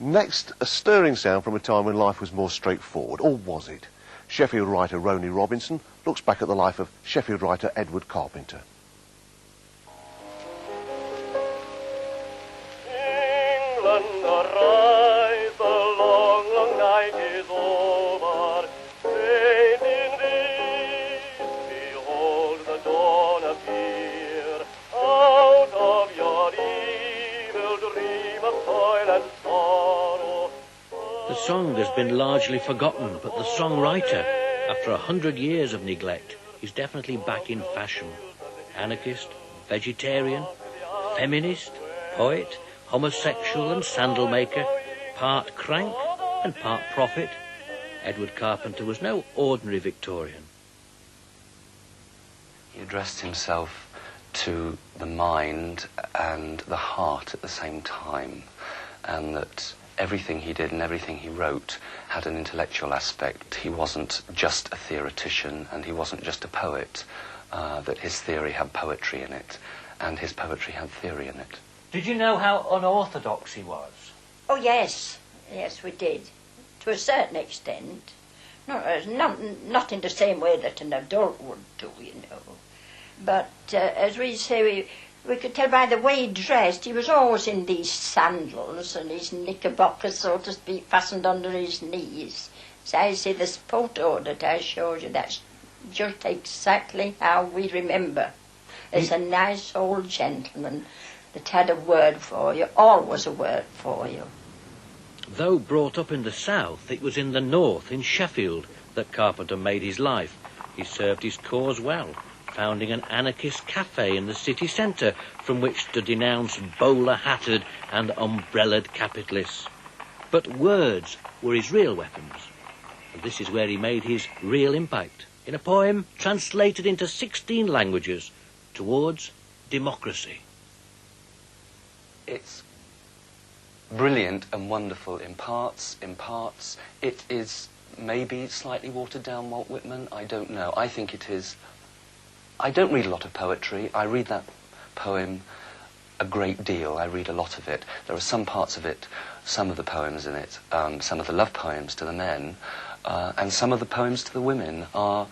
Next, a stirring sound from a time when life was more straightforward, or was it? Sheffield writer Rony looks back at the life of Sheffield writer Edward Carpenter. England, arise, the long, long night is over. Faint in thee, behold the dawn appear. Out of your evil dream of toil and sorrow. The song has been largely forgotten, but the songwriter, after 100 years of neglect, is definitely back in fashion. Anarchist, vegetarian, feminist, poet, homosexual and sandal maker, part crank and part prophet, Edward Carpenter was no ordinary Victorian. He addressed himself to the mind and the heart at the same time, and that everything he did and everything he wrote had an intellectual aspect. He wasn't just a theoretician and he wasn't just a poet, that his theory had poetry in it and his poetry had theory in it. Did you know how unorthodox he was? Oh, yes. Yes, we did. To a certain extent. Not in the same way that an adult would do, you know. But, as we say, we could tell by the way he dressed, he was always in these sandals and his knickerbockers, so to speak, fastened under his knees. So I see this photo that I showed you, that's just exactly how we remember. It's a nice old gentleman that had a word for you, always a word for you. Though brought up in the south, it was in the north, in Sheffield, that Carpenter made his life. He served his cause well, founding an anarchist cafe in the city centre from which to denounce bowler-hatted and umbrellaed capitalists. But words were his real weapons, and this is where he made his real impact, in a poem translated into 16 languages, Towards Democracy. It's brilliant and wonderful in parts. It is maybe slightly watered down Walt Whitman, I don't know. I think it is. I don't read a lot of poetry. I read that poem a great deal. I read a lot of it. There are some parts of it, some of the poems in it, some of the love poems to the men, and some of the poems to the women are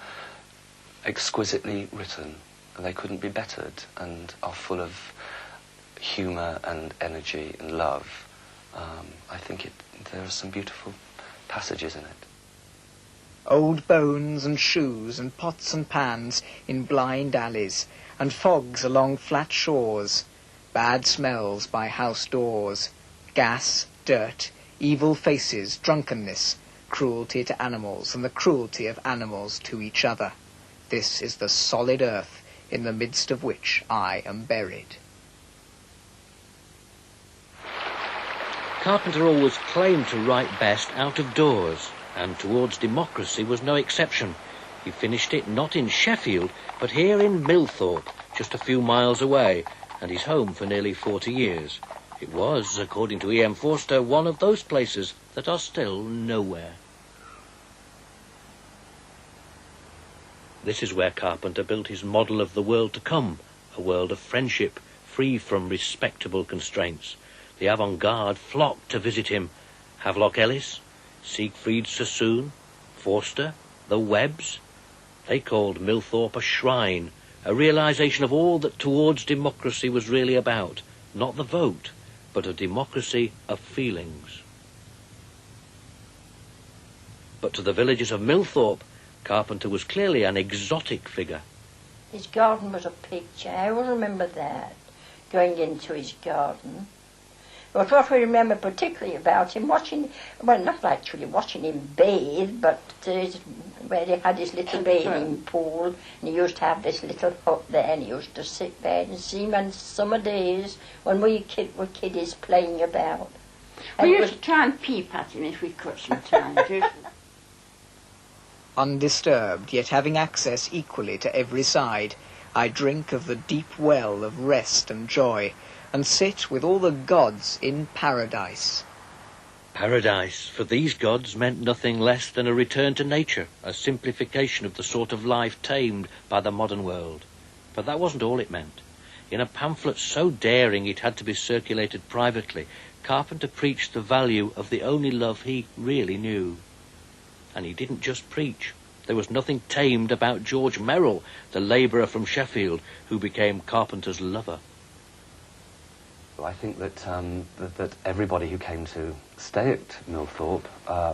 exquisitely written. They couldn't be bettered and are full of humour and energy and love. I think there are some beautiful passages in it. Old bones and shoes and pots and pans in blind alleys, and fogs along flat shores, bad smells by house doors, gas, dirt, evil faces, drunkenness, cruelty to animals, and the cruelty of animals to each other. This is the solid earth in the midst of which I am buried. Carpenter always claimed to write best out of doors, and Towards Democracy was no exception. He finished it not in Sheffield, but here in Millthorpe, just a few miles away, and his home for nearly 40 years. It was, according to E.M. Forster, one of those places that are still nowhere. This is where Carpenter built his model of the world to come, a world of friendship, free from respectable constraints. The avant-garde flocked to visit him. Havelock Ellis, Siegfried Sassoon, Forster, the Webbs. They called Millthorpe a shrine, a realisation of all that Towards Democracy was really about. Not the vote, but a democracy of feelings. But to the villagers of Millthorpe, Carpenter was clearly an exotic figure. His garden was a picture. I will remember that, going into his garden. But what we remember particularly about him, not actually watching him bathe, but where he had his little bathing pool, and he used to have this little hut there, and he used to sit there and see him on summer days when we were kiddies playing about. We used to try and peep at him if we could sometimes. Undisturbed, yet having access equally to every side, I drink of the deep well of rest and joy, and sit with all the gods in paradise. Paradise, for these gods, meant nothing less than a return to nature, a simplification of the sort of life tamed by the modern world. But that wasn't all it meant. In a pamphlet so daring it had to be circulated privately, Carpenter preached the value of the only love he really knew. And he didn't just preach. There was nothing tamed about George Merrill, the labourer from Sheffield, who became Carpenter's lover. I think that that everybody who came to stay at Millthorpe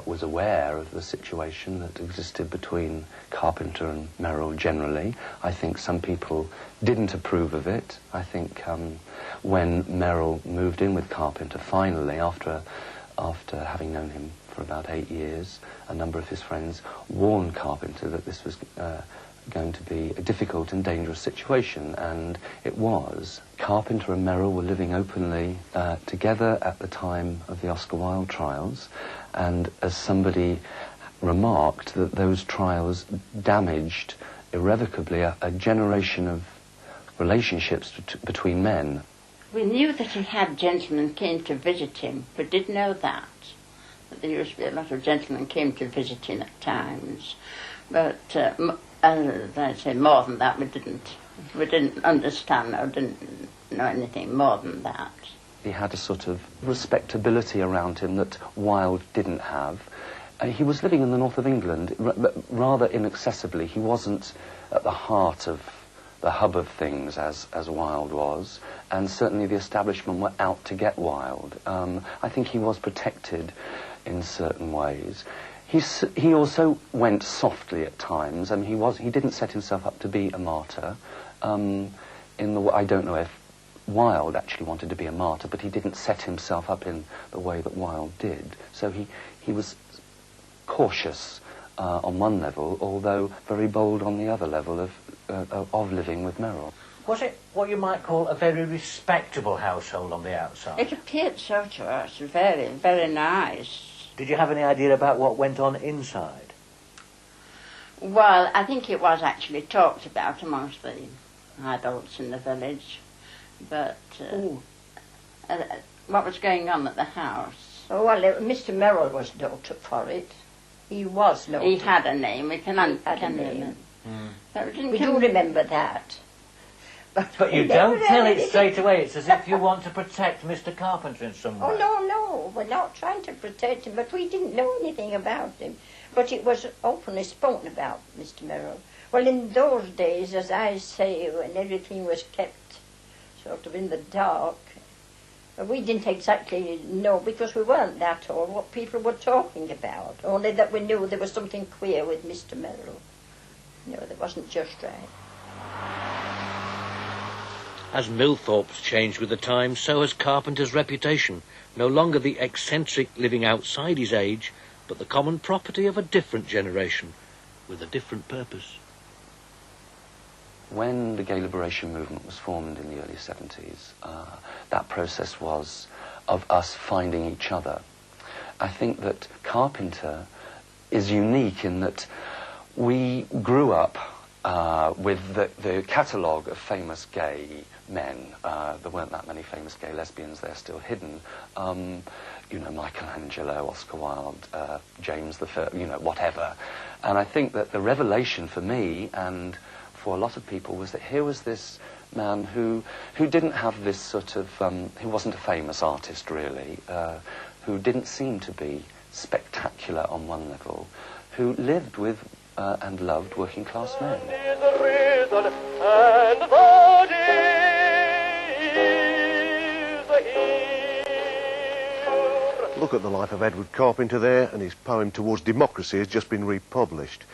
was aware of the situation that existed between Carpenter and Merrill generally. I think some people didn't approve of it. I think when Merrill moved in with Carpenter finally, after having known him for about 8 years, a number of his friends warned Carpenter that this was going to be a difficult and dangerous situation, and it was. Carpenter and Merrill were living openly together at the time of the Oscar Wilde trials, and as somebody remarked, that those trials damaged irrevocably a generation of relationships between men. We knew that he had gentlemen came to visit him. We did know that there used to be a lot of gentlemen came to visit him at times, but as I say, more than that we didn't understand or didn't know anything more than that. He had a sort of respectability around him that Wilde didn't have. He was living in the north of England, rather inaccessibly. He wasn't at the heart of the hub of things as Wilde was, and certainly the establishment were out to get Wilde. I think he was protected in certain ways. He also went softly at times. I mean, he didn't set himself up to be a martyr. I don't know if Wilde actually wanted to be a martyr, but he didn't set himself up in the way that Wilde did. So he was cautious on one level, although very bold on the other level of living with Merrill. Was it what you might call a very respectable household on the outside? It appeared so to us, very, very nice. Did you have any idea about what went on inside? Well, I think it was actually talked about amongst the adults in the village, but what was going on at the house? Oh, well, Mr. Merrill was noted for it. He was noted. He had a name. We can name it. We do remember that. But you don't tell it straight away. It's as if you want to protect Mr. Carpenter in some way. Oh, no. We're not trying to protect him, but we didn't know anything about him. But it was openly spoken about, Mr. Merrill. Well, in those days, as I say, when everything was kept sort of in the dark, we didn't exactly know, because we weren't that old, what people were talking about. Only that we knew there was something queer with Mr. Merrill. No, that wasn't just right. As Millthorpe's changed with the times, so has Carpenter's reputation. No longer the eccentric living outside his age, but the common property of a different generation, with a different purpose. When the gay liberation movement was formed in the early 70s, that process was of us finding each other. I think that Carpenter is unique in that we grew up with the catalogue of famous gay men. There weren't that many famous gay lesbians, they're still hidden. Michelangelo, Oscar Wilde, James the First, whatever. And I think that the revelation for me and for a lot of people was that here was this man who didn't have this sort of, who wasn't a famous artist really, who didn't seem to be spectacular on one level, who lived with and loved working class men. Look at the life of Edward Carpenter there, and his poem Towards Democracy has just been republished.